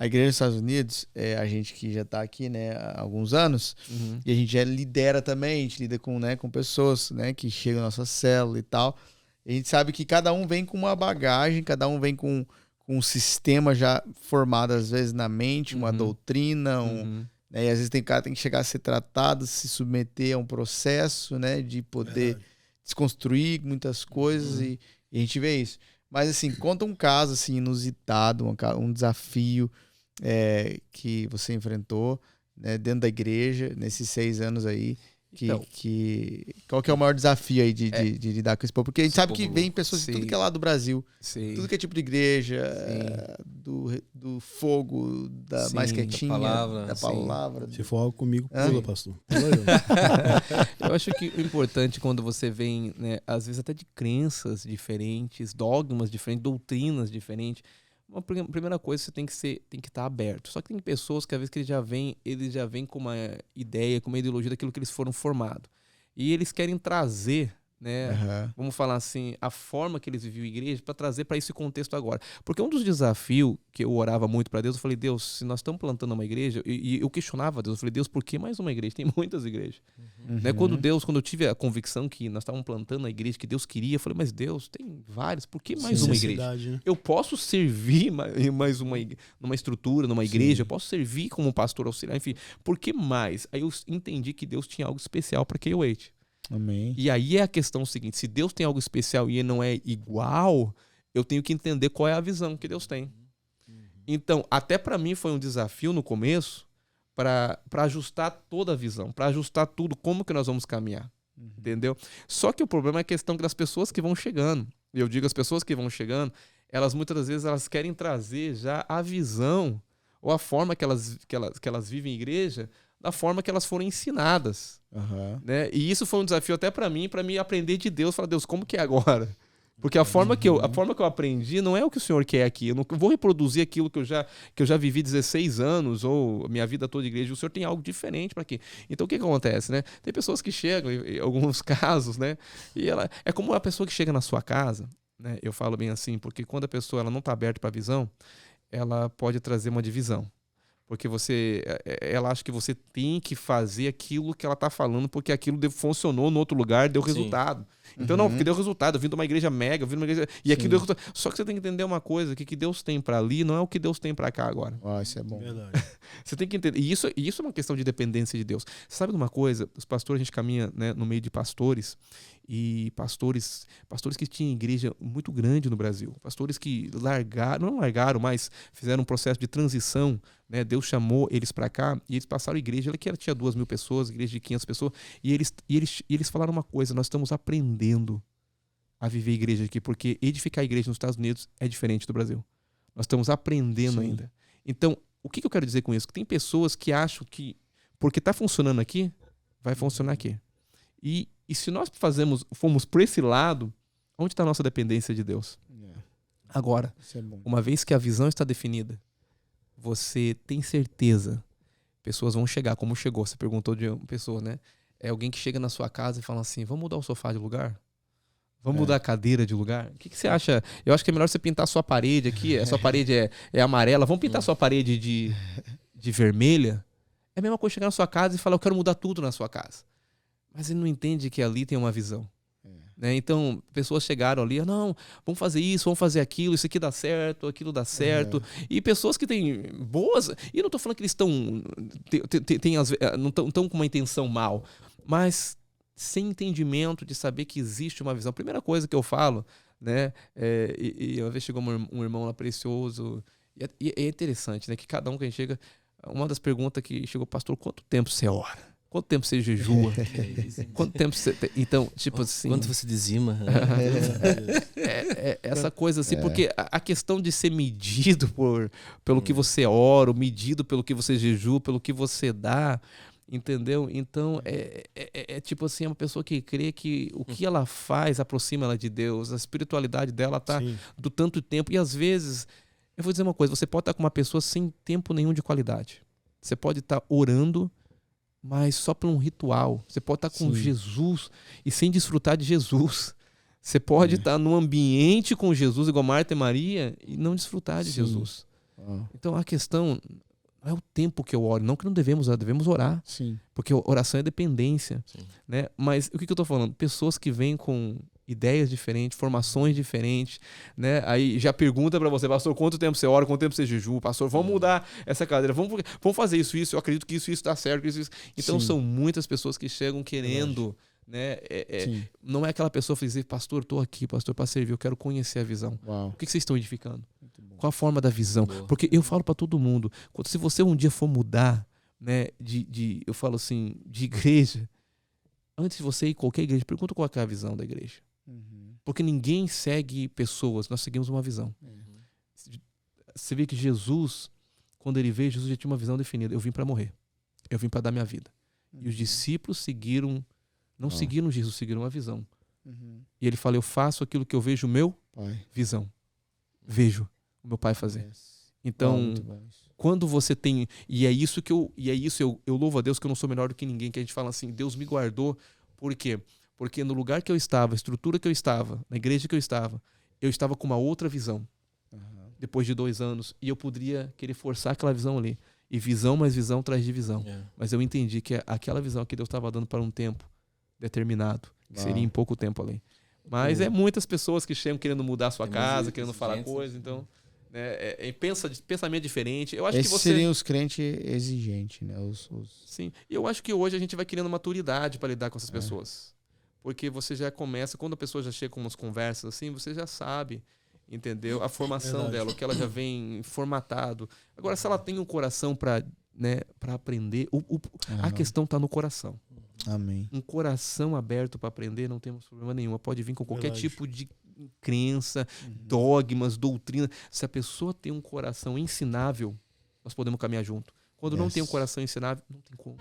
A igreja dos Estados Unidos, a gente que já está aqui, né, há alguns anos, e a gente já lidera também, a gente lida com, né, com pessoas, né, que chegam na nossa célula e tal. E a gente sabe que cada um vem com uma bagagem, cada um vem com um sistema já formado, às vezes, na mente, uma doutrina, né, e às vezes tem cara que tem que chegar a ser tratado, se submeter a um processo, né, de poder desconstruir muitas coisas, e a gente vê isso. Mas, assim, conta um caso assim, inusitado, um desafio que você enfrentou, né, dentro da igreja, nesses 6 anos aí. Qual que é o maior desafio aí de lidar com esse povo? Porque a gente sabe que vem pessoas de tudo que é lado do Brasil. Sim. Tudo que é tipo de igreja, do fogo, mais quietinha, da palavra. Se for algo comigo, pula, pastor. Pula eu acho que o importante quando você vem, né, às vezes até de crenças diferentes, dogmas diferentes, doutrinas diferentes, uma primeira coisa, você tem que estar aberto. Só que tem pessoas que às vezes que eles já vêm com uma ideia, com uma ideologia daquilo que eles foram formados. E eles querem trazer, né, vamos falar assim, a forma que eles viviam a igreja para trazer para esse contexto agora. Porque um dos desafios que eu orava muito para Deus, eu falei, Deus, se nós estamos plantando uma igreja, e eu questionava a Deus, eu falei, Deus, por que mais uma igreja? Tem muitas igrejas. Né? Quando eu tive a convicção que nós estávamos plantando a igreja que Deus queria, eu falei, mas Deus, tem vários, por que mais uma igreja? Né? Eu posso servir mais numa estrutura, numa igreja, eu posso servir como pastor auxiliar, enfim, por que mais? Aí eu entendi que Deus tinha algo especial para K-Weight. Amém. E aí é a questão seguinte, se Deus tem algo especial e ele não é igual, eu tenho que entender qual é a visão que Deus tem. Então, até para mim foi um desafio no começo para ajustar toda a visão, para ajustar tudo, como que nós vamos caminhar, entendeu? Só que o problema é a questão das pessoas que vão chegando. E eu digo, as pessoas que vão chegando, elas muitas das vezes elas querem trazer já a visão ou a forma que elas vivem em igreja, da forma que elas foram ensinadas. Né? E isso foi um desafio até para mim aprender de Deus. Falar, Deus, como que é agora? Porque a forma que eu aprendi não é o que o Senhor quer aqui. Eu não vou reproduzir aquilo que eu já vivi 16 anos ou minha vida toda de igreja. O Senhor tem algo diferente para aqui. Então o que acontece? Né? Tem pessoas que chegam, em alguns casos, né? E é como a pessoa que chega na sua casa, né? Eu falo bem assim, porque quando a pessoa ela não está aberta para a visão, ela pode trazer uma divisão. Porque ela acha que você tem que fazer aquilo que ela está falando, porque aquilo funcionou no outro lugar, deu resultado. Então, não, porque deu resultado. Eu vim de uma igreja mega, eu vim de uma igreja. E aquilo deu resultado. Só que você tem que entender uma coisa: que Deus tem para ali não é o que Deus tem para cá agora. Isso é bom. Verdade. Você tem que entender. E isso é uma questão de dependência de Deus. Você sabe de uma coisa? Os pastores, a gente caminha, né, no meio de pastores. E pastores que tinham igreja muito grande no Brasil. Pastores que não largaram, mas fizeram um processo de transição. Né? Deus chamou eles para cá e eles passaram a igreja que tinha 2.000 pessoas, igreja de 500 pessoas. E eles falaram uma coisa: nós estamos aprendendo a viver a igreja aqui, porque edificar a igreja nos Estados Unidos é diferente do Brasil. Nós estamos aprendendo ainda. Então, o que eu quero dizer com isso? Que tem pessoas que acham que porque está funcionando aqui, vai funcionar aqui. E se nós fomos por esse lado, onde está a nossa dependência de Deus? Agora, uma vez que a visão está definida, você tem certeza, pessoas vão chegar, como chegou, você perguntou de uma pessoa, né? É alguém que chega na sua casa e fala assim, vamos mudar o sofá de lugar? Vamos mudar a cadeira de lugar? O que você acha? Eu acho que é melhor você pintar a sua parede aqui, a sua parede é amarela, vamos pintar a sua parede de vermelha? É a mesma coisa chegar na sua casa e falar, eu quero mudar tudo na sua casa. Mas ele não entende que ali tem uma visão. Né? Então, pessoas chegaram ali, não, vamos fazer isso, vamos fazer aquilo, isso aqui dá certo, aquilo dá certo. E pessoas que têm boas... E eu não estou falando que eles não estão com uma intenção mal, mas sem entendimento de saber que existe uma visão. A primeira coisa que eu falo, né, e uma vez chegou um irmão lá precioso, e é interessante, né, que cada um que a gente chega... Uma das perguntas que chegou, pastor, quanto tempo você ora? Quanto tempo você jejua? Quanto tempo você... Então, tipo assim... Quanto você dizima? Essa coisa assim, porque a questão de ser medido pelo que você ora, medido pelo que você jejua, pelo que você dá, entendeu? Então, é tipo assim, é uma pessoa que crê que o que ela faz aproxima ela de Deus, a espiritualidade dela tá do tanto tempo. E às vezes, eu vou dizer uma coisa, você pode estar com uma pessoa sem tempo nenhum de qualidade. Você pode estar orando, mas só por um ritual. Você pode estar com Jesus e sem desfrutar de Jesus. Você pode estar num ambiente com Jesus, igual Marta e Maria, e não desfrutar de Jesus. Então a questão não é o tempo que eu oro, não que não devemos orar. Sim. Porque oração é dependência. Né? Mas o que eu estou falando? Pessoas que vêm com ideias diferentes, formações diferentes, né? Aí já pergunta para você, pastor, quanto tempo você ora, quanto tempo você jejua, pastor, vamos mudar essa cadeira, vamos fazer isso, eu acredito que isso dá certo, isso. Então são muitas pessoas que chegam querendo, né? Não é aquela pessoa que diz, pastor, estou aqui, pastor, para servir, eu quero conhecer a visão. O que vocês estão edificando? Qual a forma da visão? Porque eu falo para todo mundo, se você um dia for mudar, né, eu falo assim, de igreja, antes de você ir em qualquer igreja, pergunta qual é a visão da igreja. Porque ninguém segue pessoas, nós seguimos uma visão. Você vê que Jesus, quando ele veio, Jesus já tinha uma visão definida. Eu vim para morrer. Eu vim para dar minha vida. E os discípulos seguiram, não seguiram Jesus, seguiram uma visão. E ele fala, eu faço aquilo que eu vejo o meu visão. Vejo o meu pai fazer. Então, quando você tem... E é isso eu louvo a Deus que eu não sou melhor do que ninguém, que a gente fala assim, Deus me guardou. Por quê? Porque no lugar que eu estava, a estrutura que eu estava, na igreja que eu estava com uma outra visão. Depois de 2 anos. E eu poderia querer forçar aquela visão ali. E visão mais visão traz divisão. Mas eu entendi que aquela visão que Deus estava dando para um tempo determinado, que seria em pouco tempo ali. Mas é muitas pessoas que chegam querendo mudar a sua casa, querendo falar coisa, então... pensamento diferente. Eu acho Esses que você... seriam os crentes exigentes, né? Sim. E eu acho que hoje a gente vai criando maturidade para lidar com essas pessoas. Porque você já começa, quando a pessoa já chega com umas conversas assim, você já sabe, entendeu? A formação dela, o que ela já vem formatado. Agora, se ela tem um coração para, né, para aprender, a questão está no coração. Amém. Um coração aberto para aprender, não temos problema nenhum. Pode vir com qualquer tipo de crença, dogmas, doutrina. Se a pessoa tem um coração ensinável, nós podemos caminhar junto. Quando não tem um coração ensinável, não tem como.